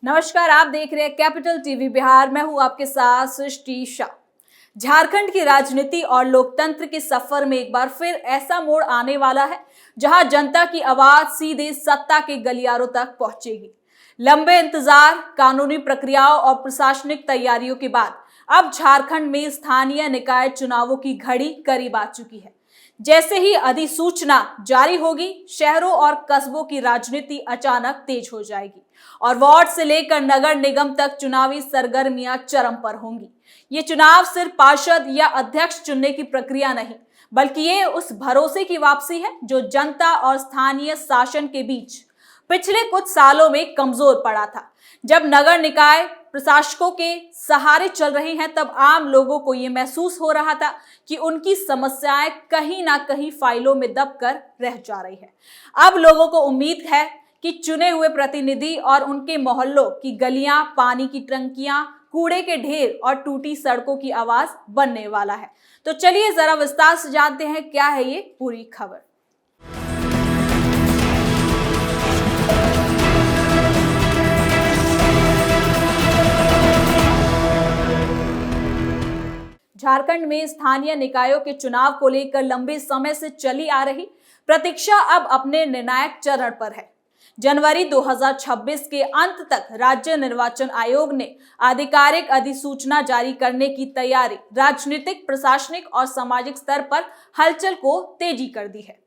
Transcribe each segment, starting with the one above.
नमस्कार, आप देख रहे हैं कैपिटल टीवी बिहार। मैं हूं आपके साथ सृष्टि शाह। झारखंड की राजनीति और लोकतंत्र के सफर में एक बार फिर ऐसा मोड़ आने वाला है जहां जनता की आवाज सीधे सत्ता के गलियारों तक पहुंचेगी। लंबे इंतजार, कानूनी प्रक्रियाओं और प्रशासनिक तैयारियों के बाद अब झारखंड में स्थानीय निकाय चुनावों की घड़ी करीब आ चुकी है। जैसे ही अधिसूचना जारी होगी, शहरों और कस्बों की राजनीति अचानक तेज हो जाएगी और वार्ड से लेकर नगर निगम तक चुनावी सरगर्मियां चरम पर होंगी। ये चुनाव सिर्फ पार्षद या अध्यक्ष चुनने की प्रक्रिया नहीं, बल्कि ये उस भरोसे की वापसी है जो जनता और स्थानीय शासन के बीच पिछले कुछ सालों में कमजोर पड़ा था। जब नगर निकाय प्रशासकों के सहारे चल रहे हैं, तब आम लोगों को यह महसूस हो रहा था कि उनकी समस्याएं कहीं ना कहीं फाइलों में दबकर रह जा रही है। अब लोगों को उम्मीद है कि चुने हुए प्रतिनिधि और उनके मोहल्लों की गलियां, पानी की टंकियां, कूड़े के ढेर और टूटी सड़कों की आवाज बनने वाला है। तो चलिए जरा विस्तार से जानते हैं क्या है ये पूरी खबर। झारखंड में स्थानीय निकायों के चुनाव को लेकर लंबे समय से चली आ रही प्रतीक्षा अब अपने निर्णायक चरण पर है। जनवरी 2026 के अंत तक राज्य निर्वाचन आयोग ने आधिकारिक अधिसूचना जारी करने की तैयारी राजनीतिक, प्रशासनिक और सामाजिक स्तर पर हलचल को तेजी कर दी है।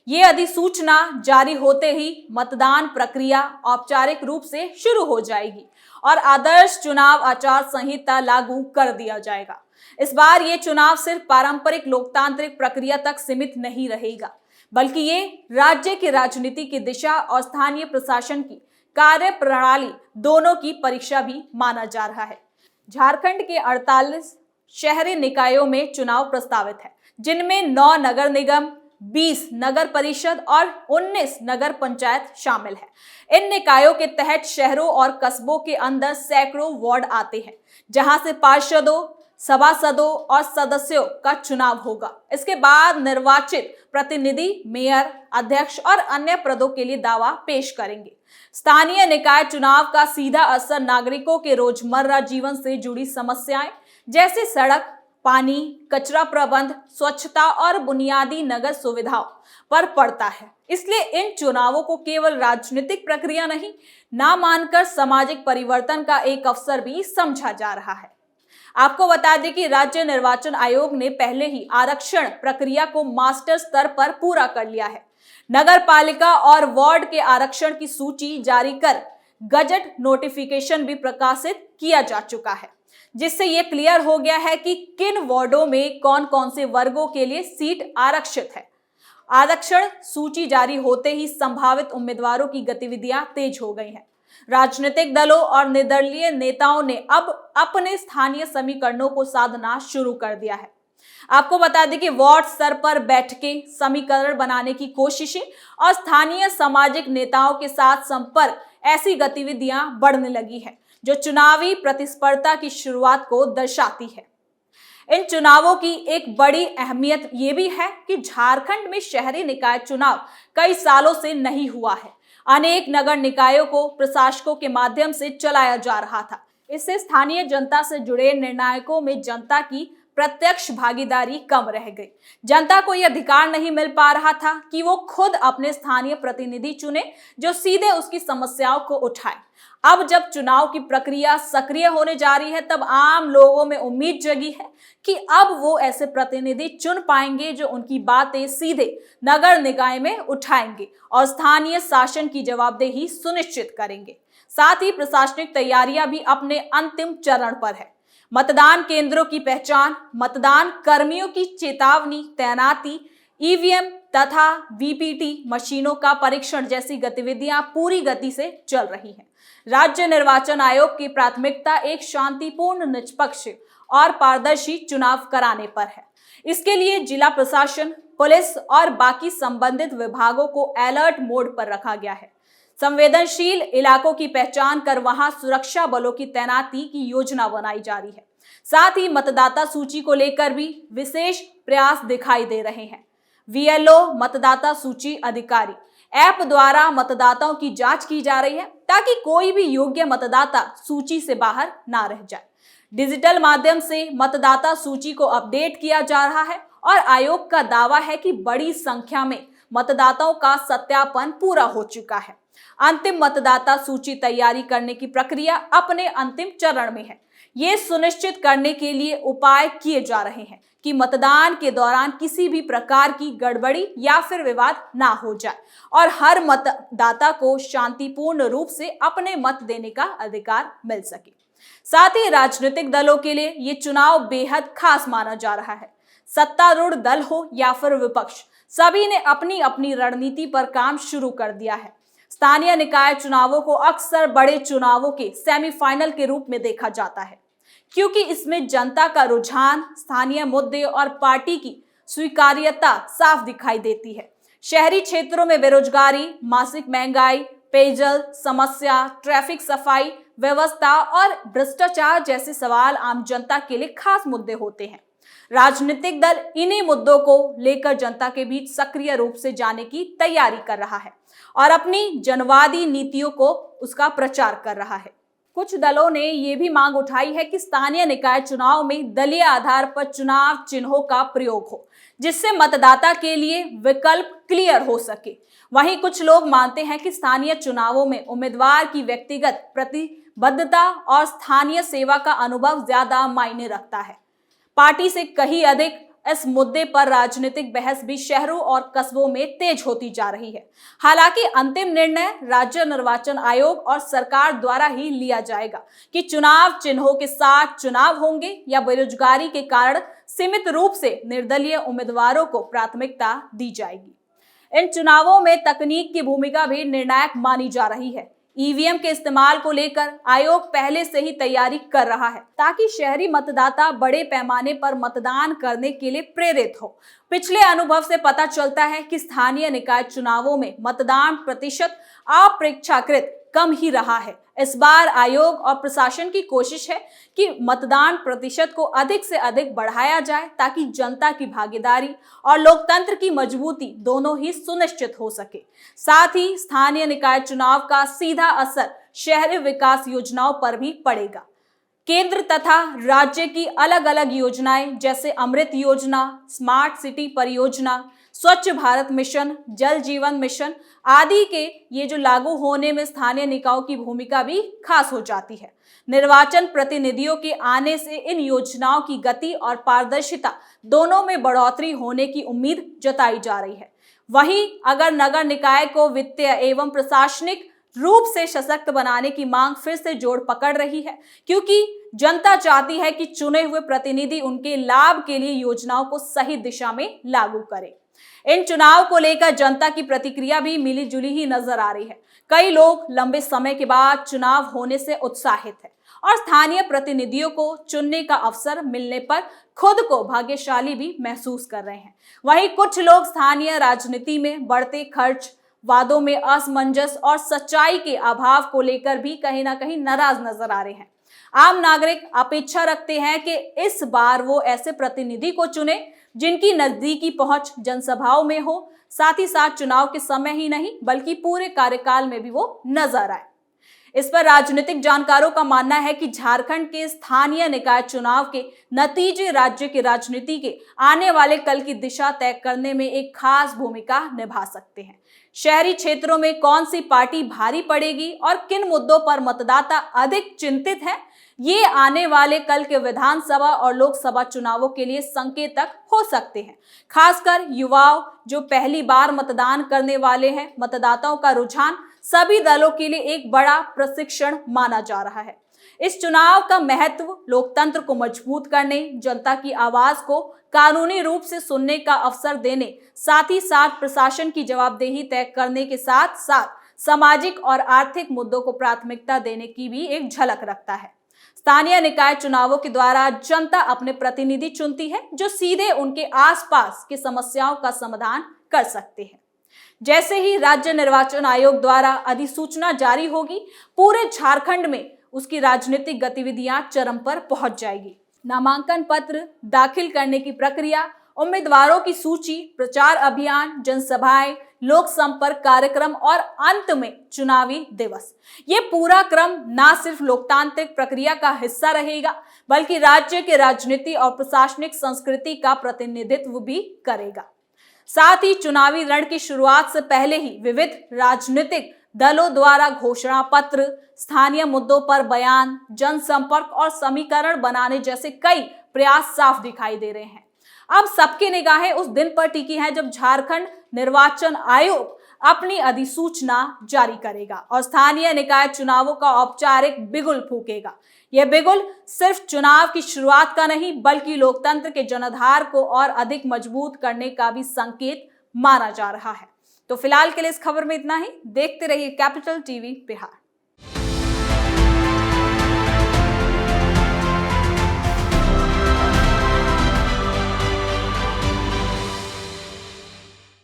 ये अधिसूचना जारी होते ही मतदान प्रक्रिया औपचारिक रूप से शुरू हो जाएगी और आदर्श चुनाव आचार संहिता लागू कर दिया जाएगा। इस बार ये चुनाव सिर्फ पारंपरिक लोकतांत्रिक प्रक्रिया तक सीमित नहीं रहेगा, बल्कि ये राज्य की राजनीति की दिशा और स्थानीय प्रशासन की कार्य प्रणाली दोनों की परीक्षा भी माना जा रहा है। झारखंड के 48 शहरी निकायों में चुनाव प्रस्तावित है, जिनमें 9 नगर निगम, 20 नगर परिषद और 19 नगर पंचायत शामिल है। इन निकायों के तहत शहरों और कस्बों के अंदर सैकड़ों वार्ड आते हैं, जहां से पार्षदों, सभासदों और सदस्यों का चुनाव होगा। इसके बाद निर्वाचित प्रतिनिधि मेयर, अध्यक्ष और अन्य पदों के लिए दावा पेश करेंगे। स्थानीय निकाय चुनाव का सीधा असर नागरिकों के रोजमर्रा जीवन से जुड़ी समस्याएं जैसे सड़क, पानी, कचरा प्रबंध, स्वच्छता और बुनियादी नगर सुविधाओं पर पड़ता है। इसलिए इन चुनावों को केवल राजनीतिक प्रक्रिया नहीं, ना मानकर सामाजिक परिवर्तन का एक अवसर भी समझा जा रहा है। आपको बता दें कि राज्य निर्वाचन आयोग ने पहले ही आरक्षण प्रक्रिया को मास्टर स्तर पर पूरा कर लिया है। नगर पालिका और वार्ड के आरक्षण की सूची जारी कर गजट नोटिफिकेशन भी प्रकाशित किया जा चुका है, जिससे यह क्लियर हो गया है कि किन वार्डों में कौन कौन से वर्गों के लिए सीट आरक्षित है। आरक्षण सूची जारी होते ही संभावित उम्मीदवारों की गतिविधियां तेज हो गई हैं। राजनीतिक दलों और निर्दलीय नेताओं ने अब अपने स्थानीय समीकरणों को साधना शुरू कर दिया है। आपको बता दें कि वार्ड स्तर पर बैठकें, समीकरण बनाने की कोशिशें और स्थानीय सामाजिक नेताओं के साथ संपर्क, ऐसी गतिविधियां बढ़ने लगी हैं, जो चुनावी प्रतिस्पर्धा की शुरुआत को दर्शाती है। इन चुनावों की एक बड़ी अहमियत ये भी है कि झारखंड में शहरी निकाय चुनाव कई सालों से नहीं हुआ है। अनेक नगर निकायों को प्रशासकों के माध्यम से चलाया जा रहा था। इससे स्थानीय जनता से जुड़े निर्णायकों में जनता की प्रत्यक्ष भागीदारी कम रह गई। जनता को यह अधिकार नहीं मिल पा रहा था कि वो खुद अपने स्थानीय प्रतिनिधि चुने जो सीधे उसकी समस्याओं को उठाए। अब जब चुनाव की प्रक्रिया सक्रिय होने जा रही है, तब आम लोगों में उम्मीद जगी है कि अब वो ऐसे प्रतिनिधि चुन पाएंगे जो उनकी बातें सीधे नगर निकाय में उठाएंगे और स्थानीय शासन की जवाबदेही सुनिश्चित करेंगे। साथ ही प्रशासनिक तैयारियां भी अपने अंतिम चरण पर है। मतदान केंद्रों की पहचान, मतदान कर्मियों की चेतावनी तैनाती, ईवीएम तथा वीपीटी मशीनों का परीक्षण जैसी गतिविधियां पूरी गति से चल रही हैं। राज्य निर्वाचन आयोग की प्राथमिकता एक शांतिपूर्ण, निष्पक्ष और पारदर्शी चुनाव कराने पर है। इसके लिए जिला प्रशासन, पुलिस और बाकी संबंधित विभागों को अलर्ट मोड पर रखा गया है। संवेदनशील इलाकों की पहचान कर वहां सुरक्षा बलों की तैनाती की योजना बनाई जा रही है। साथ ही मतदाता सूची को लेकर भी विशेष प्रयास दिखाई दे रहे हैं। वीएलओ, मतदाता सूची अधिकारी ऐप द्वारा मतदाताओं की जांच की जा रही है। ताकि कोई भी योग्य मतदाता सूची से बाहर ना रह जाए। डिजिटल माध्यम से मतदाता सूची को अपडेट किया जा रहा है और आयोग का दावा है कि बड़ी संख्या में मतदाताओं का सत्यापन पूरा हो चुका है। अंतिम मतदाता सूची तैयारी करने की प्रक्रिया अपने अंतिम चरण में है। ये सुनिश्चित करने के लिए उपाय किए जा रहे हैं कि मतदान के दौरान किसी भी प्रकार की गड़बड़ी या फिर विवाद ना हो जाए और हर मतदाता को शांतिपूर्ण रूप से अपने मत देने का अधिकार मिल सके। साथ ही राजनीतिक दलों के लिए ये चुनाव बेहद खास माना जा रहा है। सत्तारूढ़ दल हो या फिर विपक्ष, सभी ने अपनी अपनी रणनीति पर काम शुरू कर दिया है। स्थानीय निकाय चुनावों को अक्सर बड़े चुनावों के सेमीफाइनल के रूप में देखा जाता है, क्योंकि इसमें जनता का रुझान, स्थानीय मुद्दे और पार्टी की स्वीकार्यता साफ दिखाई देती है। शहरी क्षेत्रों में बेरोजगारी, मासिक महंगाई, पेयजल समस्या, ट्रैफिक सफाई व्यवस्था और भ्रष्टाचार जैसे सवाल आम जनता के लिए खास मुद्दे होते हैं। राजनीतिक दल इन्हीं मुद्दों को लेकर जनता के बीच सक्रिय रूप से जाने की तैयारी कर रहा है और अपनी जनवादी नीतियों को उसका प्रचार कर रहा है। कुछ दलों ने ये भी मांग उठाई है कि स्थानीय निकाय चुनाव में दलीय आधार पर चुनाव चिन्हों का प्रयोग हो, जिससे मतदाता के लिए विकल्प क्लियर हो सके। वहीं कुछ लोग मानते हैं कि स्थानीय चुनावों में उम्मीदवार की व्यक्तिगत प्रतिबद्धता और स्थानीय सेवा का अनुभव ज्यादा मायने रखता है। पार्टी से कहीं अधिक इस मुद्दे पर राजनीतिक बहस भी शहरों और कस्बों में तेज होती जा रही है। हालांकि अंतिम निर्णय राज्य निर्वाचन आयोग और सरकार द्वारा ही लिया जाएगा कि चुनाव चिन्हों के साथ चुनाव होंगे या बेरोजगारी के कारण सीमित रूप से निर्दलीय उम्मीदवारों को प्राथमिकता दी जाएगी। इन चुनावों में तकनीक की भूमिका भी निर्णायक मानी जा रही है। ईवीएम के इस्तेमाल को लेकर आयोग पहले से ही तैयारी कर रहा है ताकि शहरी मतदाता बड़े पैमाने पर मतदान करने के लिए प्रेरित हो। पिछले अनुभव से पता चलता है कि स्थानीय निकाय चुनावों में मतदान प्रतिशत अपेक्षाकृत कम ही रहा है। इस बार आयोग और प्रशासन की कोशिश है कि मतदान प्रतिशत को अधिक से अधिक बढ़ाया जाए ताकि जनता की भागीदारी और लोकतंत्र की मजबूती दोनों ही सुनिश्चित हो सके। साथ ही स्थानीय निकाय चुनाव का सीधा असर शहरी विकास योजनाओं पर भी पड़ेगा। केंद्र तथा राज्य की अलग अलग योजनाएं जैसे अमृत योजना, स्मार्ट सिटी परियोजना, स्वच्छ भारत मिशन, जल जीवन मिशन आदि के ये जो लागू होने में स्थानीय निकायों की भूमिका भी खास हो जाती है। निर्वाचन प्रतिनिधियों के आने से इन योजनाओं की गति और पारदर्शिता दोनों में बढ़ोतरी होने की उम्मीद जताई जा रही है। वहीं अगर नगर निकाय को वित्तीय एवं प्रशासनिक रूप से सशक्त बनाने की मांग फिर से जोर पकड़ रही है, क्योंकि जनता चाहती है कि चुने हुए प्रतिनिधि उनके लाभ के लिए योजनाओं को सही दिशा में लागू करें। इन चुनाव को लेकर जनता की प्रतिक्रिया भी मिली जुली ही नजर आ रही है। कई लोग लंबे समय के बाद चुनाव होने से उत्साहित है और स्थानीय प्रतिनिधियों को चुनने का अवसर मिलने पर खुद को भाग्यशाली भी महसूस कर रहे हैं। वहीं कुछ लोग स्थानीय राजनीति में बढ़ते खर्च, वादों में असमंजस और सच्चाई के अभाव को लेकर भी कहीं ना कहीं नाराज नजर आ रहे हैं। आम नागरिक अपेक्षा रखते हैं कि इस बार वो ऐसे प्रतिनिधि को चुने जिनकी नजदीकी पहुंच जनसभाओं में हो, साथ ही साथ चुनाव के समय ही नहीं बल्कि पूरे कार्यकाल में भी वो नजर आए। इस पर राजनीतिक जानकारों का मानना है कि झारखंड के स्थानीय निकाय चुनाव के नतीजे राज्य की राजनीति के आने वाले कल की दिशा तय करने में एक खास भूमिका निभा सकते हैं। शहरी क्षेत्रों में कौन सी पार्टी भारी पड़ेगी और किन मुद्दों पर मतदाता अधिक चिंतित है, ये आने वाले कल के विधानसभा और लोकसभा चुनावों के लिए संकेतक हो सकते हैं। खासकर युवाओं जो पहली बार मतदान करने वाले हैं, मतदाताओं का रुझान सभी दलों के लिए एक बड़ा प्रशिक्षण माना जा रहा है। इस चुनाव का महत्व लोकतंत्र को मजबूत करने, जनता की आवाज को कानूनी रूप से सुनने का अवसर देने, साथ ही साथ प्रशासन की जवाबदेही तय करने के साथ साथ सामाजिक और आर्थिक मुद्दों को प्राथमिकता देने की भी एक झलक रखता है। स्थानीय निकाय चुनावों के द्वारा जनता अपने प्रतिनिधि चुनती है जो सीधे उनके आसपास की समस्याओं का समाधान कर सकते हैं। जैसे ही राज्य निर्वाचन आयोग द्वारा अधिसूचना जारी होगी, पूरे झारखंड में उसकी राजनीतिक गतिविधियां चरम पर पहुंच जाएगी। नामांकन पत्र दाखिल करने की प्रक्रिया उम्मीदवारों की सूची, प्रचार अभियान, जनसभाएं, लोक संपर्क कार्यक्रम और अंत में चुनावी दिवस। ये पूरा क्रम न सिर्फ लोकतांत्रिक प्रक्रिया का हिस्सा रहेगा, बल्कि राज्य के राजनीति और प्रशासनिक संस्कृति का प्रतिनिधित्व भी करेगा। साथ ही चुनावी रण की शुरुआत से पहले ही विविध राजनीतिक दलों द्वारा घोषणा पत्र, स्थानीय मुद्दों पर बयान, जनसंपर्क और समीकरण बनाने जैसे कई प्रयास साफ दिखाई दे रहे हैं। अब सबकी निगाहें उस दिन पर टिकी हैं जब झारखंड निर्वाचन आयोग अपनी अधिसूचना जारी करेगा और स्थानीय निकाय चुनावों का औपचारिक बिगुल फूकेगा। यह बिगुल सिर्फ चुनाव की शुरुआत का नहीं, बल्कि लोकतंत्र के जनाधार को और अधिक मजबूत करने का भी संकेत माना जा रहा है। तो फिलहाल के लिए इस खबर में इतना ही। देखते रहिए कैपिटल टीवी बिहार।